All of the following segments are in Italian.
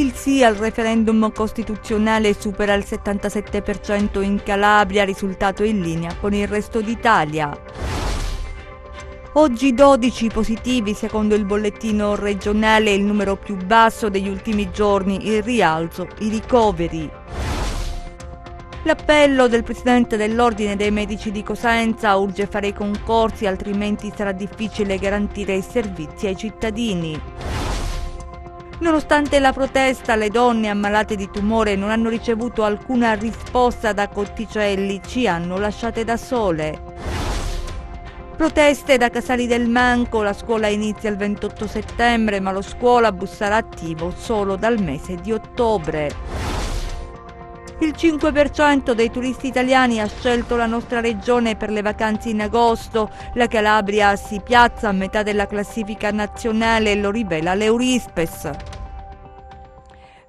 Il sì al referendum costituzionale supera il 77% in Calabria, risultato in linea con il resto d'Italia. Oggi 12 positivi secondo il bollettino regionale, il numero più basso degli ultimi giorni, il rialzo, i ricoveri. L'appello del presidente dell'Ordine dei Medici di Cosenza urge fare i concorsi, altrimenti sarà difficile garantire i servizi ai cittadini. Nonostante la protesta, le donne ammalate di tumore non hanno ricevuto alcuna risposta da Cotticelli, ci hanno lasciate da sole. Proteste da Casali del Manco, la scuola inizia il 28 settembre, ma lo scuolabus sarà attivo solo dal mese di ottobre. Il 5% dei turisti italiani ha scelto la nostra regione per le vacanze in agosto. La Calabria si piazza a metà della classifica nazionale, lo rivela l'Eurispes.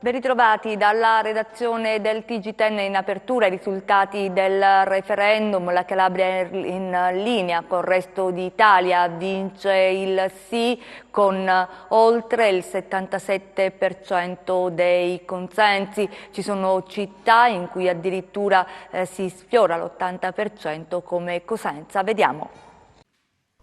Ben ritrovati dalla redazione del TG10 in apertura, i risultati del referendum. La Calabria è in linea con il resto d'Italia, vince il sì con oltre il 77% dei consensi. Ci sono città in cui addirittura si sfiora l'80% come Cosenza. Vediamo.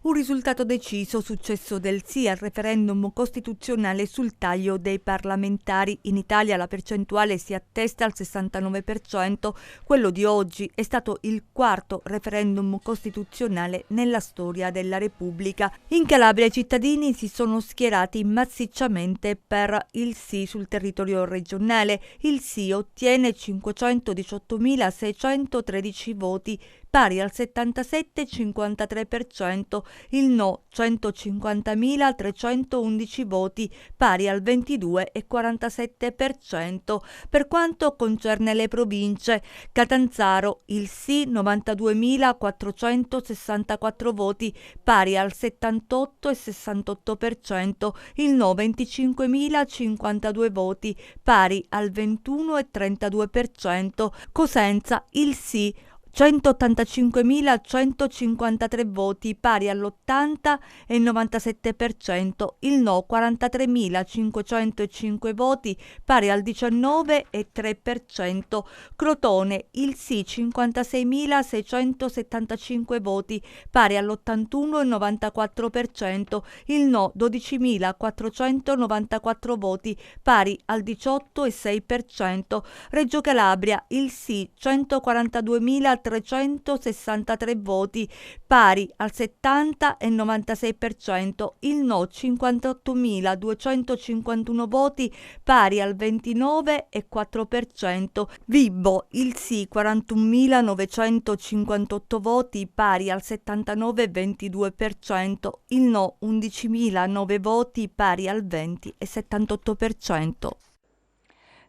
Un risultato deciso, successo del sì al referendum costituzionale sul taglio dei parlamentari. In Italia la percentuale si attesta al 69%, quello di oggi è stato il quarto referendum costituzionale nella storia della Repubblica. In Calabria i cittadini si sono schierati massicciamente per il sì sul territorio regionale. Il sì ottiene 518.613 voti, pari al 77,53%, il no 150.311 voti, pari al 22,47%. Per quanto concerne le province, Catanzaro il sì 92.464 voti, pari al 78,68%, il no 25.052 voti, pari al 21,32%. Cosenza il sì 185.153 voti, pari all'80,97%, il no 43.505 voti, pari al 19,3%, Crotone il sì 56.675 voti, pari all'81,94%, il no 12.494 voti, pari al 18,6%, Reggio Calabria il sì 142.363 voti, pari al 70,96%, il no 58.251 voti, pari al 29,4%, Vibo il sì 41.958 voti, pari al 79,22%, il no 11.009 voti, pari al 20,78%.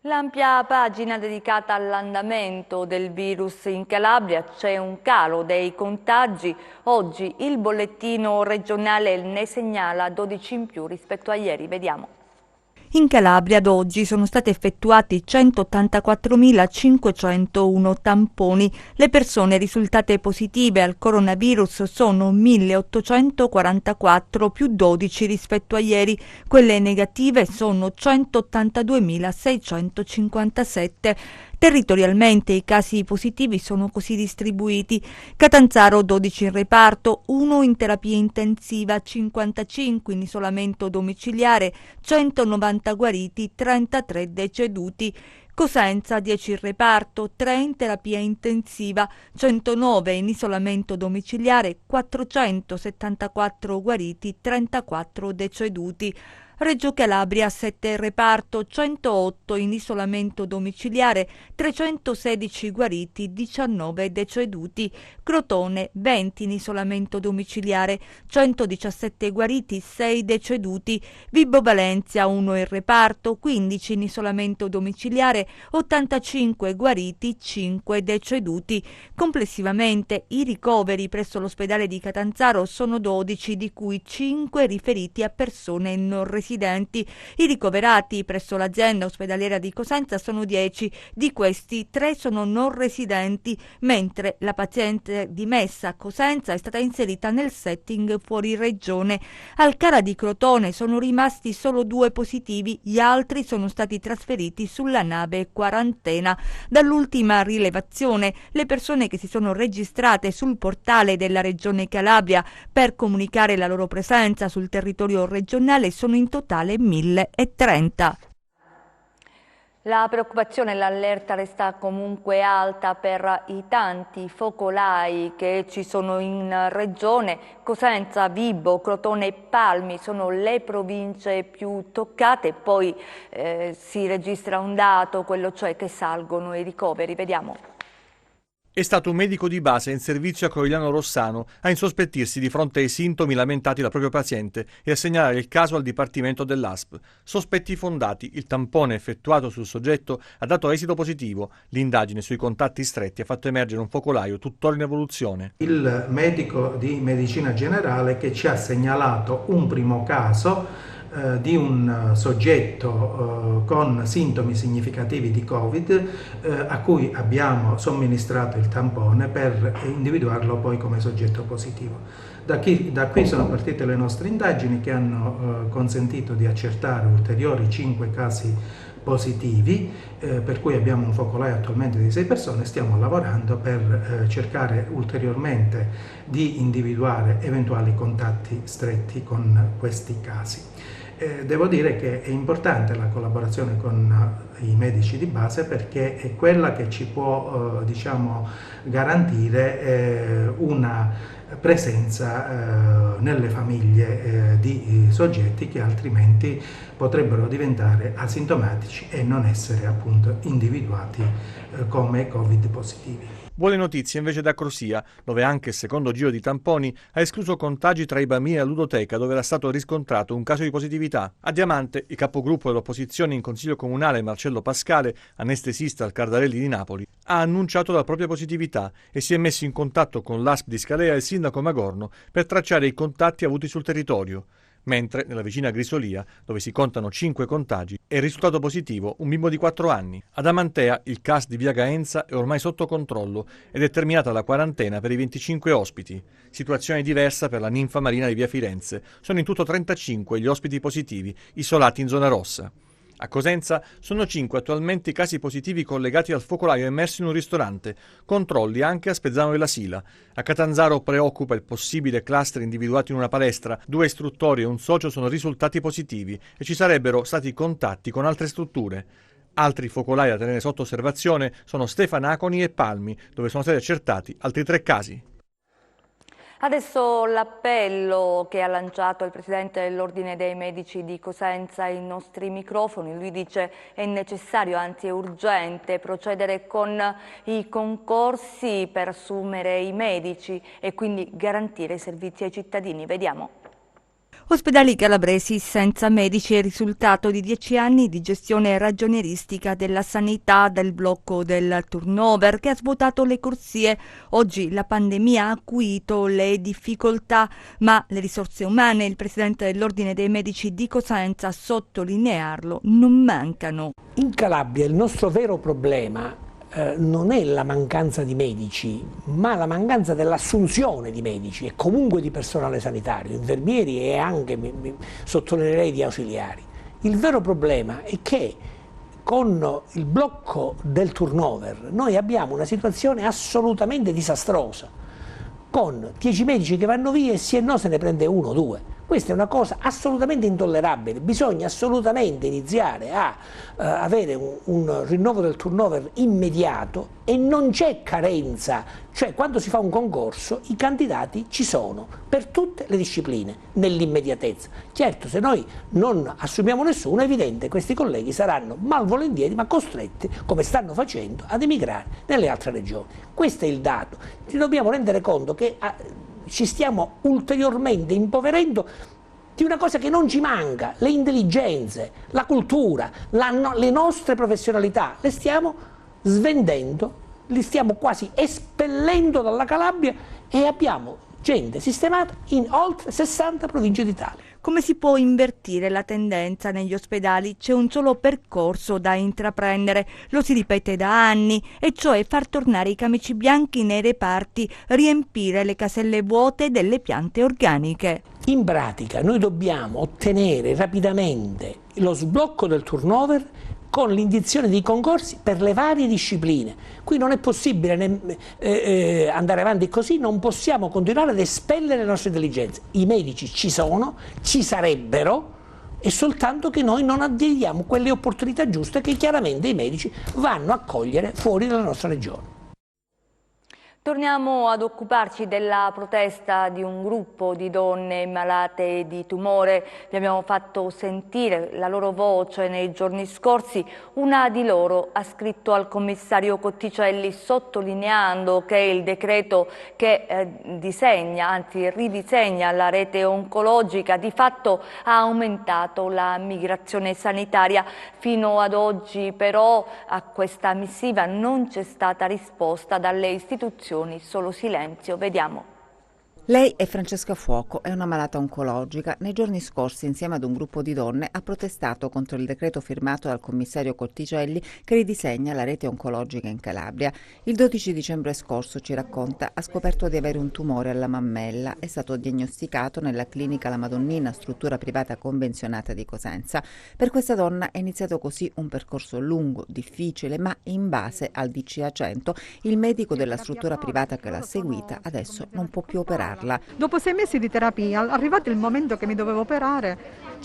L'ampia pagina dedicata all'andamento del virus in Calabria, c'è un calo dei contagi. Oggi il bollettino regionale ne segnala 12 in più rispetto a ieri. Vediamo. In Calabria ad oggi sono stati effettuati 184.501 tamponi. Le persone risultate positive al coronavirus sono 1.844 più 12 rispetto a ieri. Quelle negative sono 182.657. Territorialmente i casi positivi sono così distribuiti: Catanzaro 12 in reparto, 1 in terapia intensiva, 55 in isolamento domiciliare, 190 guariti, 33 deceduti. Cosenza 10 in reparto, 3 in terapia intensiva, 109 in isolamento domiciliare, 474 guariti, 34 deceduti. Reggio Calabria 7 in reparto, 108 in isolamento domiciliare, 316 guariti, 19 deceduti. Crotone 20 in isolamento domiciliare, 117 guariti, 6 deceduti. Vibo Valentia 1 in reparto, 15 in isolamento domiciliare, 85 guariti, 5 deceduti. Complessivamente i ricoveri presso l'ospedale di Catanzaro sono 12, di cui 5 riferiti a persone non residenti. I ricoverati presso l'azienda ospedaliera di Cosenza sono 10, di questi 3 sono non residenti, mentre la paziente dimessa a Cosenza è stata inserita nel setting fuori regione. Al CARA di Crotone sono rimasti solo 2 positivi, gli altri sono stati trasferiti sulla nave quarantena. Dall'ultima rilevazione, le persone che si sono registrate sul portale della Regione Calabria per comunicare la loro presenza sul territorio regionale sono in totale 1030. La preoccupazione e l'allerta resta comunque alta per i tanti focolai che ci sono in regione. Cosenza, Vibo, Crotone e Palmi sono le province più toccate, poi si registra un dato, quello cioè che salgono i ricoveri. Vediamo. È stato un medico di base in servizio a Corigliano Rossano a insospettirsi di fronte ai sintomi lamentati dal proprio paziente e a segnalare il caso al Dipartimento dell'ASP. Sospetti fondati, il tampone effettuato sul soggetto ha dato esito positivo. L'indagine sui contatti stretti ha fatto emergere un focolaio tuttora in evoluzione. Il medico di medicina generale che ci ha segnalato un primo caso di un soggetto con sintomi significativi di Covid a cui abbiamo somministrato il tampone per individuarlo poi come soggetto positivo. Da qui sono partite le nostre indagini che hanno consentito di accertare ulteriori 5 casi positivi, per cui abbiamo un focolaio attualmente di 6 persone. Stiamo lavorando per cercare ulteriormente di individuare eventuali contatti stretti con questi casi. Devo dire che è importante la collaborazione con i medici di base perché è quella che ci può garantire una presenza nelle famiglie di soggetti che altrimenti potrebbero diventare asintomatici e non essere appunto individuati come Covid positivi. Buone notizie invece da Crosia, dove anche il secondo giro di tamponi ha escluso contagi tra i bambini e la ludoteca, dove era stato riscontrato un caso di positività. A Diamante, il capogruppo dell'opposizione in Consiglio Comunale Marcello Pascale, anestesista al Cardarelli di Napoli, ha annunciato la propria positività e si è messo in contatto con l'ASP di Scalea e il sindaco Magorno per tracciare i contatti avuti sul territorio. Mentre nella vicina Grisolia, dove si contano 5 contagi, è risultato positivo un bimbo di 4 anni. Ad Amantea il CAS di via Gaenza è ormai sotto controllo ed è terminata la quarantena per i 25 ospiti. Situazione diversa per la ninfa marina di via Firenze. Sono in tutto 35 gli ospiti positivi, isolati in zona rossa. A Cosenza sono 5 attualmente i casi positivi collegati al focolaio emerso in un ristorante, controlli anche a Spezzano della Sila. A Catanzaro preoccupa il possibile cluster individuato in una palestra, 2 istruttori e un socio sono risultati positivi e ci sarebbero stati contatti con altre strutture. Altri focolai da tenere sotto osservazione sono Stefanaconi e Palmi, dove sono stati accertati altri 3 casi. Adesso l'appello che ha lanciato il Presidente dell'Ordine dei Medici di Cosenza ai nostri microfoni. Lui dice è necessario, anzi è urgente, procedere con i concorsi per assumere i medici e quindi garantire i servizi ai cittadini. Vediamo. Ospedali calabresi senza medici è il risultato di 10 anni di gestione ragionieristica della sanità, del blocco del turnover che ha svuotato le corsie. Oggi la pandemia ha acuito le difficoltà, ma le risorse umane, il Presidente dell'Ordine dei Medici di Cosenza, a sottolinearlo, non mancano. In Calabria il nostro vero problema non è la mancanza di medici, ma la mancanza dell'assunzione di medici e comunque di personale sanitario, infermieri e anche, sottolineerei, di ausiliari. Il vero problema è che con il blocco del turnover noi abbiamo una situazione assolutamente disastrosa, con 10 medici che vanno via e sì e no se ne prende 1 o 2. Questa è una cosa assolutamente intollerabile, bisogna assolutamente iniziare a avere un rinnovo del turnover immediato e non c'è carenza, cioè quando si fa un concorso i candidati ci sono per tutte le discipline nell'immediatezza. Certo, se noi non assumiamo nessuno è evidente che questi colleghi saranno malvolentieri ma costretti, come stanno facendo, ad emigrare nelle altre regioni. Questo è il dato, ci dobbiamo rendere conto che ci stiamo ulteriormente impoverendo di una cosa che non ci manca, le intelligenze, la cultura, le nostre professionalità, le stiamo svendendo, li stiamo quasi espellendo dalla Calabria e abbiamo gente sistemata in oltre 60 province d'Italia. Come si può invertire la tendenza negli ospedali? C'è un solo percorso da intraprendere, lo si ripete da anni, e cioè far tornare i camici bianchi nei reparti, riempire le caselle vuote delle piante organiche. In pratica noi dobbiamo ottenere rapidamente lo sblocco del turnover con l'indizione di concorsi per le varie discipline. Qui non è possibile andare avanti così, non possiamo continuare ad espellere le nostre intelligenze. I medici ci sono, ci sarebbero, è soltanto che noi non addiamo quelle opportunità giuste che chiaramente i medici vanno a cogliere fuori dalla nostra regione. Torniamo ad occuparci della protesta di un gruppo di donne malate di tumore. Vi abbiamo fatto sentire la loro voce nei giorni scorsi. Una di loro ha scritto al commissario Cotticelli sottolineando che il decreto che ridisegna la rete oncologica di fatto ha aumentato la migrazione sanitaria. Fino ad oggi però a questa missiva non c'è stata risposta dalle istituzioni. Solo silenzio, vediamo. Lei è Francesca Fuoco, è una malata oncologica. Nei giorni scorsi, insieme ad un gruppo di donne, ha protestato contro il decreto firmato dal commissario Cotticelli che ridisegna la rete oncologica in Calabria. Il 12 dicembre scorso, ci racconta, ha scoperto di avere un tumore alla mammella. È stato diagnosticato nella clinica La Madonnina, struttura privata convenzionata di Cosenza. Per questa donna è iniziato così un percorso lungo, difficile, ma in base al DCA 100, il medico della struttura privata che l'ha seguita adesso non può più operarla. Dopo 6 mesi di terapia, arrivato il momento che mi dovevo operare,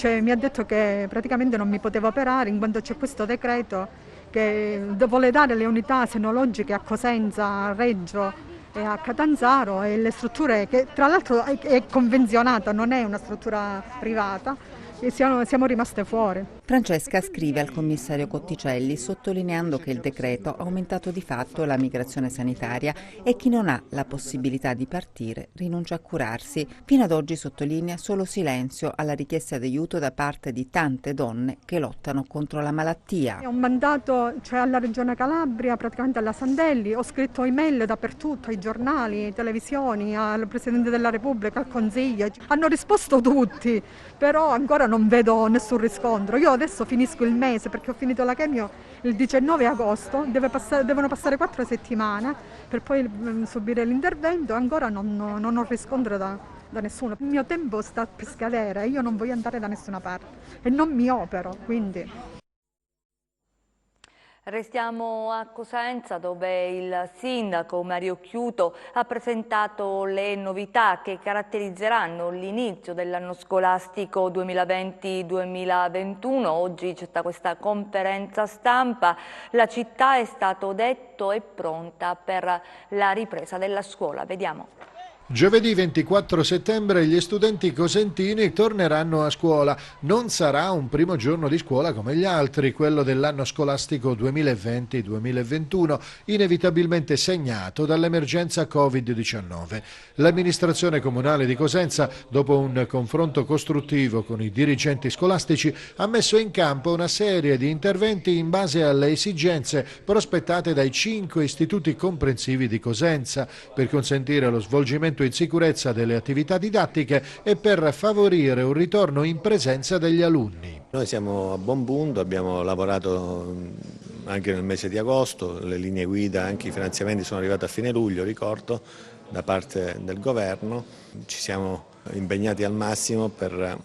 mi ha detto che praticamente non mi poteva operare in quanto c'è questo decreto che vuole dare le unità senologiche a Cosenza, a Reggio e a Catanzaro e le strutture che tra l'altro è convenzionata, non è una struttura privata. E siamo rimaste fuori. Francesca scrive al commissario Cotticelli sottolineando che il decreto ha aumentato di fatto la migrazione sanitaria e chi non ha la possibilità di partire rinuncia a curarsi. Fino ad oggi, sottolinea, solo silenzio alla richiesta di aiuto da parte di tante donne che lottano contro la malattia. Ho mandato alla Regione Calabria, praticamente alla Sandelli, ho scritto email dappertutto, ai giornali, ai televisioni, al Presidente della Repubblica, al Consiglio. Hanno risposto tutti, però ancora non vedo nessun riscontro. Io adesso finisco il mese perché ho finito la chemio il 19 agosto, devono passare 4 settimane per poi subire l'intervento, ancora non ho riscontro da nessuno. Il mio tempo sta per scadere, io non voglio andare da nessuna parte e non mi opero, quindi... Restiamo a Cosenza dove il sindaco Mario Chiuto ha presentato le novità che caratterizzeranno l'inizio dell'anno scolastico 2020-2021. Oggi c'è stata questa conferenza stampa. La città, è stato detto, è pronta per la ripresa della scuola. Vediamo. Giovedì 24 settembre gli studenti cosentini torneranno a scuola. Non sarà un primo giorno di scuola come gli altri, quello dell'anno scolastico 2020-2021, inevitabilmente segnato dall'emergenza Covid-19. L'amministrazione comunale di Cosenza, dopo un confronto costruttivo con i dirigenti scolastici, ha messo in campo una serie di interventi in base alle esigenze prospettate dai 5 istituti comprensivi di Cosenza per consentire lo svolgimento in sicurezza delle attività didattiche e per favorire un ritorno in presenza degli alunni. Noi siamo a buon punto, abbiamo lavorato anche nel mese di agosto, le linee guida, anche i finanziamenti sono arrivati a fine luglio, ricordo, da parte del governo. Ci siamo impegnati al massimo per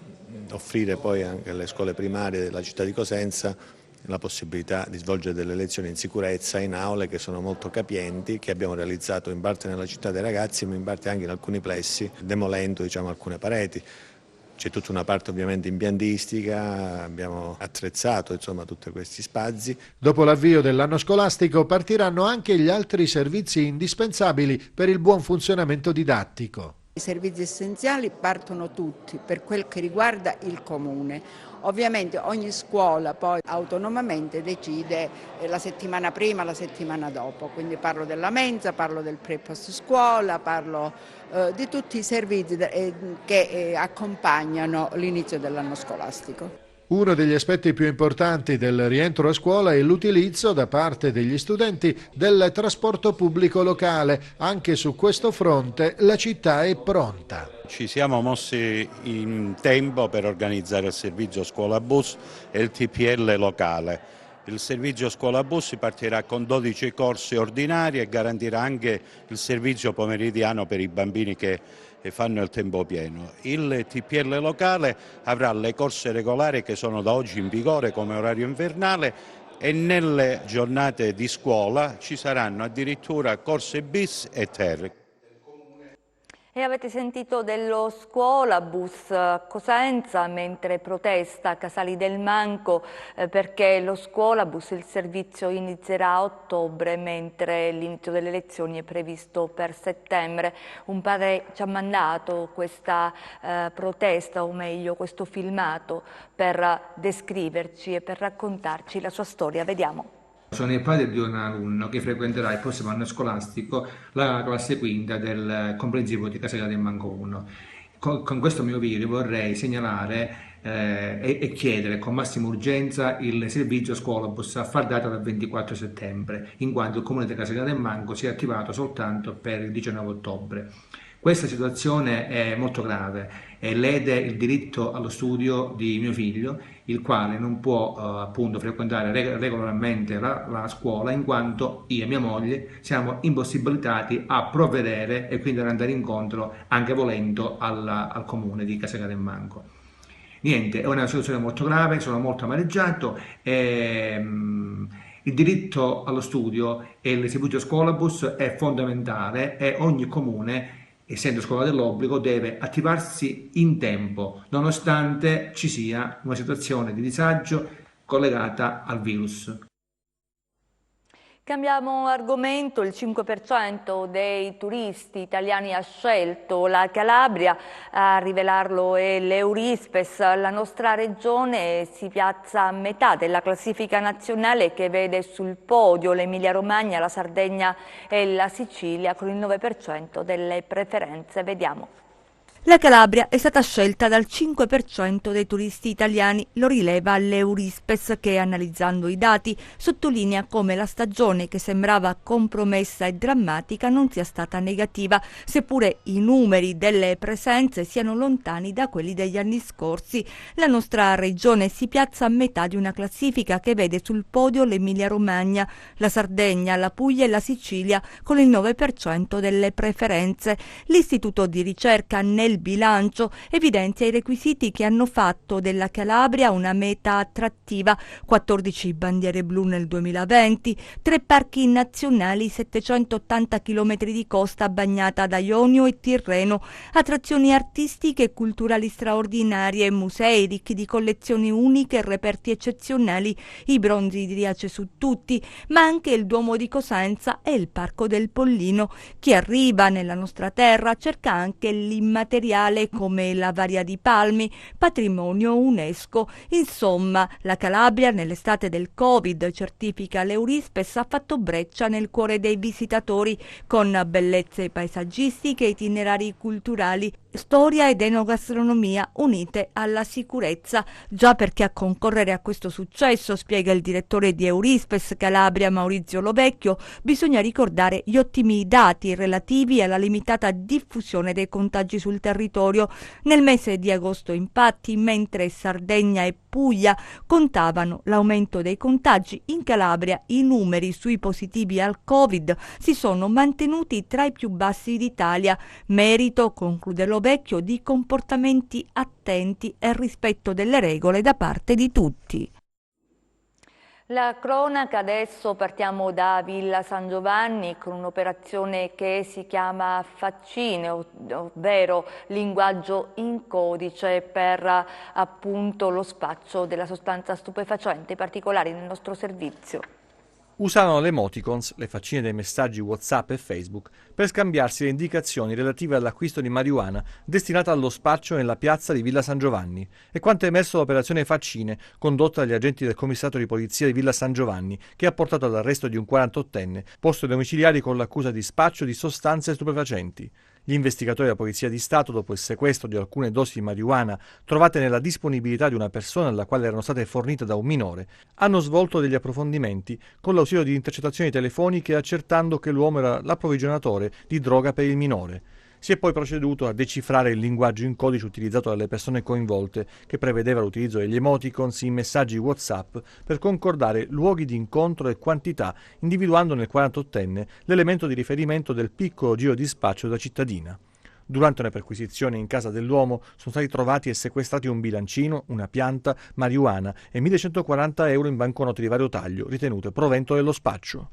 offrire poi anche alle scuole primarie della città di Cosenza la possibilità di svolgere delle lezioni in sicurezza in aule che sono molto capienti, che abbiamo realizzato in parte nella città dei ragazzi ma in parte anche in alcuni plessi, demolendo alcune pareti. C'è tutta una parte ovviamente impiantistica, abbiamo attrezzato tutti questi spazi. Dopo l'avvio dell'anno scolastico partiranno anche gli altri servizi indispensabili per il buon funzionamento didattico. I servizi essenziali partono tutti per quel che riguarda il comune. Ovviamente ogni scuola poi autonomamente decide la settimana prima, la settimana dopo, quindi parlo della mensa, parlo del pre-post scuola, parlo di tutti i servizi che accompagnano l'inizio dell'anno scolastico. Uno degli aspetti più importanti del rientro a scuola è l'utilizzo da parte degli studenti del trasporto pubblico locale. Anche su questo fronte la città è pronta. Ci siamo mossi in tempo per organizzare il servizio scuola bus e il TPL locale. Il servizio scuola bus partirà con 12 corsi ordinari e garantirà anche il servizio pomeridiano per i bambini che fanno il tempo pieno. Il TPL locale avrà le corse regolari che sono da oggi in vigore come orario invernale e nelle giornate di scuola ci saranno addirittura corse bis e ter. E avete sentito dello scuolabus Cosenza mentre protesta Casali del Manco perché lo scuolabus, il servizio inizierà a ottobre mentre l'inizio delle lezioni è previsto per settembre. Un padre ci ha mandato questa protesta, o meglio questo filmato, per descriverci e per raccontarci la sua storia. Vediamo. Sono il padre di un alunno che frequenterà il prossimo anno scolastico la classe quinta del comprensivo di Casale del Manco 1. Con questo mio video vorrei segnalare e chiedere con massima urgenza il servizio scuolabus a far data dal 24 settembre, in quanto il comune di Casale del Manco si è attivato soltanto per il 19 ottobre. Questa situazione è molto grave e lede il diritto allo studio di mio figlio, il quale non può appunto frequentare regolarmente la scuola, in quanto io e mia moglie siamo impossibilitati a provvedere e quindi ad andare incontro, anche volendo, al comune di Casale del Manco. Niente, è una situazione molto grave, sono molto amareggiato. Il diritto allo studio e il servizio scuolabus è fondamentale e ogni comune, essendo scuola dell'obbligo, deve attivarsi in tempo, nonostante ci sia una situazione di disagio collegata al virus. Cambiamo argomento, il 5% dei turisti italiani ha scelto la Calabria, a rivelarlo è l'Eurispes. La nostra regione si piazza a metà della classifica nazionale che vede sul podio l'Emilia Romagna, la Sardegna e la Sicilia con il 9% delle preferenze. Vediamo. La Calabria è stata scelta dal 5% dei turisti italiani, lo rileva l'Eurispes che, analizzando i dati, sottolinea come la stagione che sembrava compromessa e drammatica non sia stata negativa, seppure i numeri delle presenze siano lontani da quelli degli anni scorsi. La nostra regione si piazza a metà di una classifica che vede sul podio l'Emilia-Romagna, la Sardegna, la Puglia e la Sicilia con il 9% delle preferenze. L'Istituto di ricerca nel bilancio evidenzia i requisiti che hanno fatto della Calabria una meta attrattiva: 14 bandiere blu nel 2020, 3 parchi nazionali, 780 km di costa bagnata da Ionio e Tirreno, attrazioni artistiche e culturali straordinarie, musei ricchi di collezioni uniche e reperti eccezionali, i bronzi di Riace su tutti, ma anche il Duomo di Cosenza e il Parco del Pollino. Chi arriva nella nostra terra cerca anche l'immateriale come la Varia di Palmi, patrimonio UNESCO. Insomma, la Calabria nell'estate del Covid, certifica l'Eurispes, ha fatto breccia nel cuore dei visitatori con bellezze paesaggistiche, itinerari culturali, storia ed enogastronomia unite alla sicurezza. Già perché a concorrere a questo successo, spiega il direttore di Eurispes Calabria Maurizio Lovecchio, bisogna ricordare gli ottimi dati relativi alla limitata diffusione dei contagi sul territorio. Nel mese di agosto, infatti, mentre Sardegna e Puglia contavano l'aumento dei contagi, in Calabria i numeri sui positivi al Covid si sono mantenuti tra i più bassi d'Italia, merito, conclude Lovecchio, di comportamenti attenti e rispetto delle regole da parte di tutti. La cronaca, adesso partiamo da Villa San Giovanni con un'operazione che si chiama Faccine, ovvero linguaggio in codice per appunto lo spaccio della sostanza stupefacente, i particolari nel nostro servizio. usavano le emoticons, le faccine dei messaggi WhatsApp e Facebook, per scambiarsi le indicazioni relative all'acquisto di marijuana destinata allo spaccio nella piazza di Villa San Giovanni. E quanto è emerso l'operazione Faccine, condotta dagli agenti del commissariato di polizia di Villa San Giovanni, che ha portato all'arresto di un 48enne, posto ai domiciliari con l'accusa di spaccio di sostanze stupefacenti. Gli investigatori della Polizia di Stato, dopo il sequestro di alcune dosi di marijuana trovate nella disponibilità di una persona alla quale erano state fornite da un minore, hanno svolto degli approfondimenti con l'ausilio di intercettazioni telefoniche, accertando che l'uomo era l'approvvigionatore di droga per il minore. Si è poi proceduto a decifrare il linguaggio in codice utilizzato dalle persone coinvolte, che prevedeva l'utilizzo degli emoticons in messaggi WhatsApp per concordare luoghi di incontro e quantità, individuando nel 48enne l'elemento di riferimento del piccolo giro di spaccio da cittadina. Durante una perquisizione in casa dell'uomo sono stati trovati e sequestrati un bilancino, una pianta, marijuana e 1.140 euro in banconote di vario taglio, ritenute provento dello spaccio.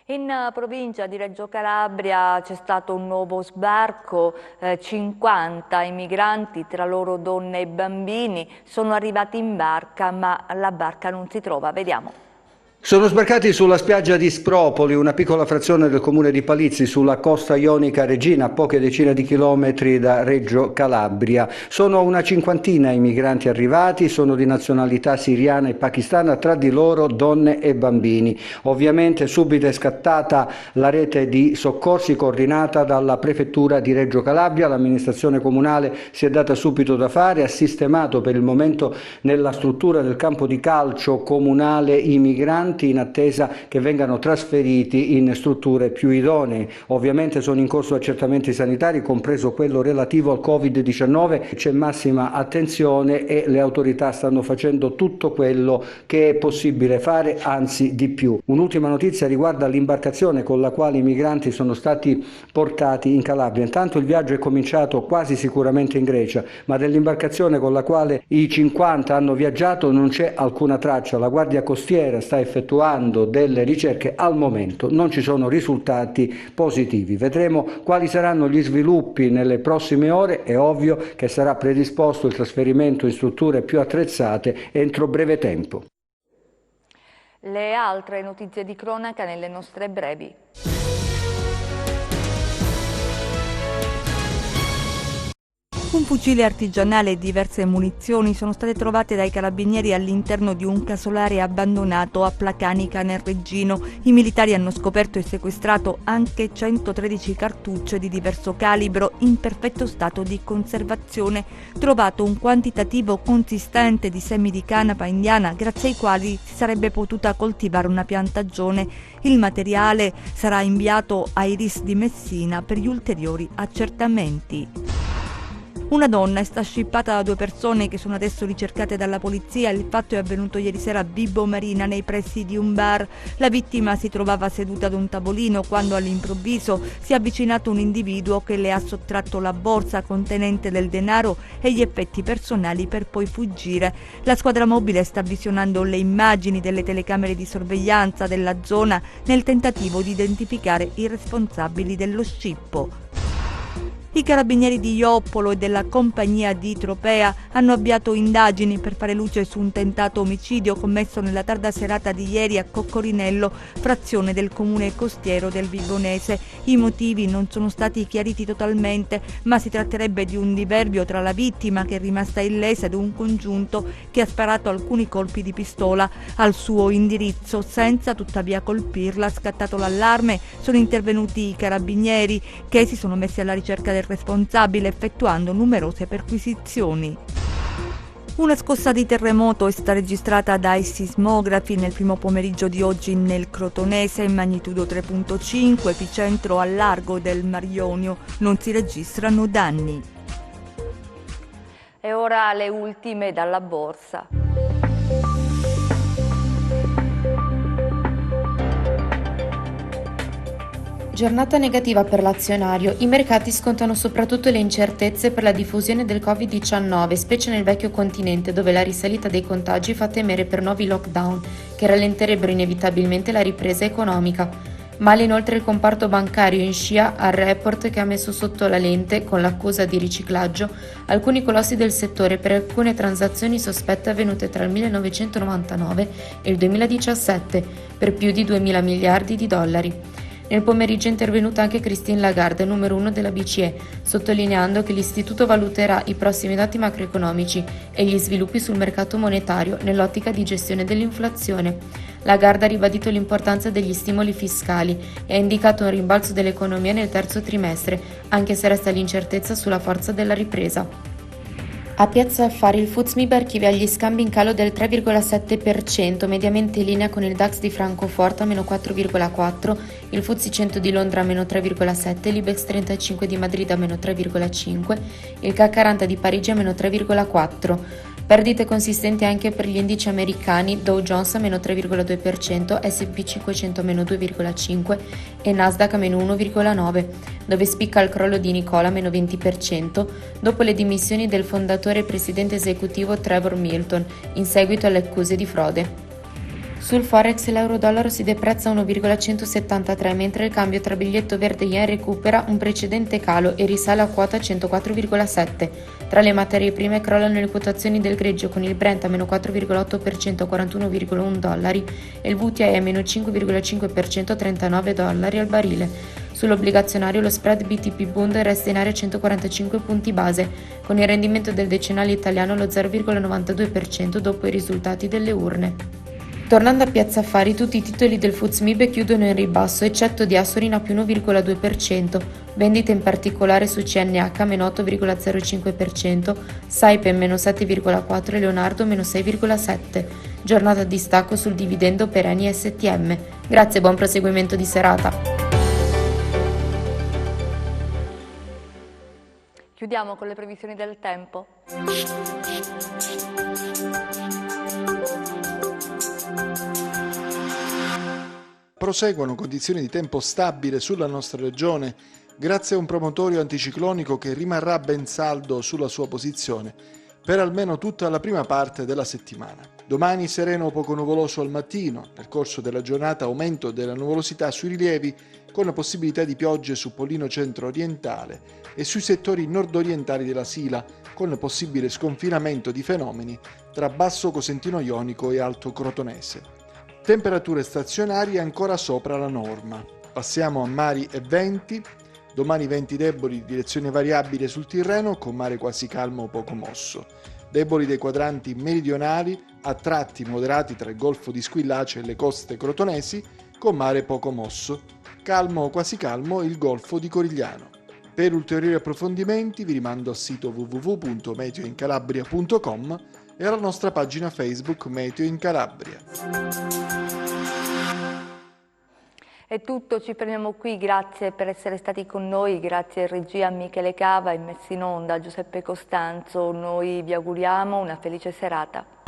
In provincia di Reggio Calabria c'è stato un nuovo sbarco, 50 migranti, tra loro donne e bambini, sono arrivati in barca, ma la barca non si trova. Vediamo. Sono sbarcati sulla spiaggia di Spropoli, una piccola frazione del comune di Palizzi, sulla costa ionica reggina, a poche decine di chilometri da Reggio Calabria. Sono una cinquantina i migranti arrivati, sono di nazionalità siriana e pakistana, tra di loro donne e bambini. Ovviamente subito è scattata la rete di soccorsi coordinata dalla prefettura di Reggio Calabria. L'amministrazione comunale si è data subito da fare, ha sistemato per il momento nella struttura del campo di calcio comunale i migranti, in attesa che vengano trasferiti in strutture più idonee. Ovviamente sono in corso accertamenti sanitari, compreso quello relativo al Covid-19. C'è massima attenzione e le autorità stanno facendo tutto quello che è possibile fare, anzi di più. Un'ultima notizia riguarda l'imbarcazione con la quale i migranti sono stati portati in Calabria. Intanto il viaggio è cominciato quasi sicuramente in Grecia, ma dell'imbarcazione con la quale i 50 hanno viaggiato non c'è alcuna traccia. La Guardia Costiera sta effettuando delle ricerche, al momento non ci sono risultati positivi. Vedremo quali saranno gli sviluppi nelle prossime ore. È ovvio che sarà predisposto il trasferimento in strutture più attrezzate entro breve tempo. Le altre notizie di cronaca nelle nostre brevi. Un fucile artigianale e diverse munizioni sono state trovate dai carabinieri all'interno di un casolare abbandonato a Placanica nel Reggino. I militari hanno scoperto e sequestrato anche 113 cartucce di diverso calibro in perfetto stato di conservazione. Trovato un quantitativo consistente di semi di canapa indiana, grazie ai quali si sarebbe potuta coltivare una piantagione. Il materiale sarà inviato ai RIS di Messina per gli ulteriori accertamenti. Una donna è stata scippata da due persone che sono adesso ricercate dalla polizia. Il fatto è avvenuto ieri sera a Vibo Marina, nei pressi di un bar. La vittima si trovava seduta ad un tavolino quando all'improvviso si è avvicinato un individuo che le ha sottratto la borsa contenente del denaro e gli effetti personali per poi fuggire. La squadra mobile sta visionando le immagini delle telecamere di sorveglianza della zona nel tentativo di identificare i responsabili dello scippo. I carabinieri di Ioppolo e della compagnia di Tropea hanno avviato indagini per fare luce su un tentato omicidio commesso nella tarda serata di ieri a Coccorinello, frazione del comune costiero del Vibonese. I motivi non sono stati chiariti totalmente, ma si tratterebbe di un diverbio tra la vittima, che è rimasta illesa, ed un congiunto che ha sparato alcuni colpi di pistola al suo indirizzo senza tuttavia colpirla. Scattato l'allarme, sono intervenuti i carabinieri, che si sono messi alla ricerca del responsabile, effettuando numerose perquisizioni. Una scossa di terremoto è stata registrata dai sismografi nel primo pomeriggio di oggi nel Crotonese, in magnitudo 3.5, epicentro al largo del Mar Ionio. Non si registrano danni. E ora le ultime dalla borsa. Giornata negativa per l'azionario. I mercati scontano soprattutto le incertezze per la diffusione del Covid-19, specie nel vecchio continente, dove la risalita dei contagi fa temere per nuovi lockdown, che rallenterebbero inevitabilmente la ripresa economica. Male inoltre il comparto bancario in scia al report che ha messo sotto la lente, con l'accusa di riciclaggio, alcuni colossi del settore per alcune transazioni sospette avvenute tra il 1999 e il 2017 per più di 2.000 miliardi di dollari. Nel pomeriggio è intervenuta anche Christine Lagarde, numero 1 della BCE, sottolineando che l'istituto valuterà i prossimi dati macroeconomici e gli sviluppi sul mercato monetario nell'ottica di gestione dell'inflazione. Lagarde ha ribadito l'importanza degli stimoli fiscali e ha indicato un rimbalzo dell'economia nel terzo trimestre, anche se resta l'incertezza sulla forza della ripresa. A Piazza Affari il FTSE MIB archivia gli scambi in calo del 3,7%, mediamente in linea con il DAX di Francoforte a meno 4,4%, il FTSE 100 di Londra a meno 3,7%, l'Ibex 35 di Madrid a meno 3,5%, il CAC 40 di Parigi a meno 3,4%. Perdite consistenti anche per gli indici americani, Dow Jones a meno 3,2%, S&P 500 a meno 2,5% e Nasdaq a meno 1,9%, dove spicca il crollo di Nicola a meno 20%, dopo le dimissioni del fondatore e presidente esecutivo Trevor Milton, in seguito alle accuse di frode. Sul Forex l'euro-dollaro si deprezza a 1,173, mentre il cambio tra biglietto verde e yen recupera un precedente calo e risale a quota 104,7. Tra le materie prime crollano le quotazioni del greggio, con il Brent a meno 4,8% a 41,1 dollari e il WTI a meno 5,5% a 39 dollari al barile. Sull'obbligazionario lo spread BTP Bund resta in area 145 punti base, con il rendimento del decennale italiano allo 0,92% dopo i risultati delle urne. Tornando a Piazza Affari, tutti i titoli del FTSE MIB chiudono in ribasso, eccetto di Assorin a più 1,2%, vendite in particolare su CNH a meno 8,05%, Saipem meno 7,4% e Leonardo meno 6,7%. Giornata di stacco sul dividendo per Eni STM. Grazie e buon proseguimento di serata. Chiudiamo con le previsioni del tempo. Proseguono condizioni di tempo stabile sulla nostra regione grazie a un promontorio anticiclonico che rimarrà ben saldo sulla sua posizione per almeno tutta la prima parte della settimana. Domani sereno o poco nuvoloso al mattino, nel corso della giornata aumento della nuvolosità sui rilievi con la possibilità di piogge su Pollino centro-orientale e sui settori nord-orientali della Sila con possibile sconfinamento di fenomeni tra Basso Cosentino Ionico e Alto Crotonese. Temperature stazionarie ancora sopra la norma. Passiamo a mari e venti. Domani venti deboli di direzione variabile sul Tirreno con mare quasi calmo o poco mosso. Deboli dei quadranti meridionali, a tratti moderati tra il Golfo di Squillace e le coste crotonesi con mare poco mosso. Calmo o quasi calmo il Golfo di Corigliano. Per ulteriori approfondimenti vi rimando al sito www.meteoincalabria.com e alla nostra pagina Facebook Meteo in Calabria. È tutto, ci fermiamo qui, grazie per essere stati con noi, grazie a regia Michele Cava e messo in onda Giuseppe Costanzo, noi vi auguriamo una felice serata.